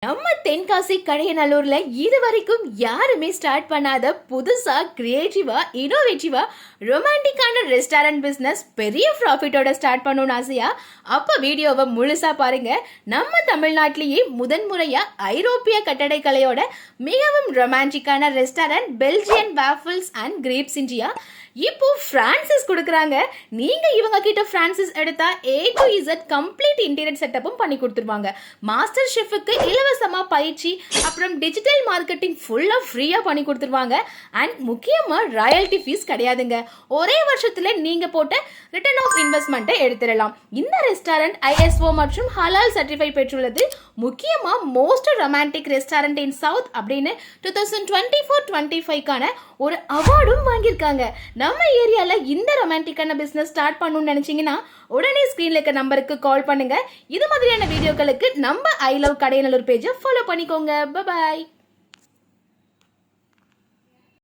நம்ம தென்காசி கடையநல்லூர்ல இதுவரைக்கும் யாருமே ஸ்டார்ட் பண்ணாத புதுசா கிரியேட்டிவா இனோவேட்டிவா ரொமான்டிக்கான ரெஸ்டாரண்ட் பிசினஸ் பெரிய ப்ராஃபிட்டோட ஸ்டார்ட் பண்ணணும்னு ஆசையா அப்ப வீடியோவை முழுசா பாருங்க. நம்ம தமிழ்நாட்டிலேயே முதன்முறையா ஐரோப்பிய கட்டடக்கலையோட மிகவும் ரொமான்டிக்கான restaurant Belgian waffles and crepes India இப்போ பிரான்சிஸ் கொடுக்குறாங்க. நீங்க இவங்க கிட்ட பிரான்சிஸ் எடுத்தா A to Z complete interior செட்டப்பும் பண்ணி கொடுத்துருவாங்க. மாஸ்டர் ஷெஃப்க்கு இலவசமா பயிற்சி, அப்புறம் டிஜிட்டல் மார்க்கெட்டிங் ஃபுல்லா ஃப்ரீயா பண்ணி கொடுத்துருவாங்க. அண்ட் முக்கியமா ராயல்டி ஃபீஸ் கிடையாதுங்க. ஒரே வருஷத்துல நீங்க போட்ட ரிட்டர்ன் ஆஃப் இன்வெஸ்ட்மெண்ட்டை எடுத்துடலாம். இந்த ரெஸ்டாரண்ட் ISO மற்றும் ஹலால் சர்டிஃபை பெற்றுள்ளது. முக்கியமா most romantic restaurant in South அப்படின்னு 2024-25 ஒரு அவார்டும் வாங்கியிருக்காங்க. நம்ம ஏரியால இந்த ரொமான்டிக்கான பிசினஸ் ஸ்டார்ட் பண்ணணும்னு நினைச்சீங்கன்னா உடனே ஸ்கிரீன்ல இருக்க நம்பருக்கு கால் பண்ணுங்க. இது மாதிரியான வீடியோக்களுக்கு நம்ம ஐ லவ் கடையநல்லூர் பேஜை ஃபாலோ பண்ணிக்கோங்க. பை.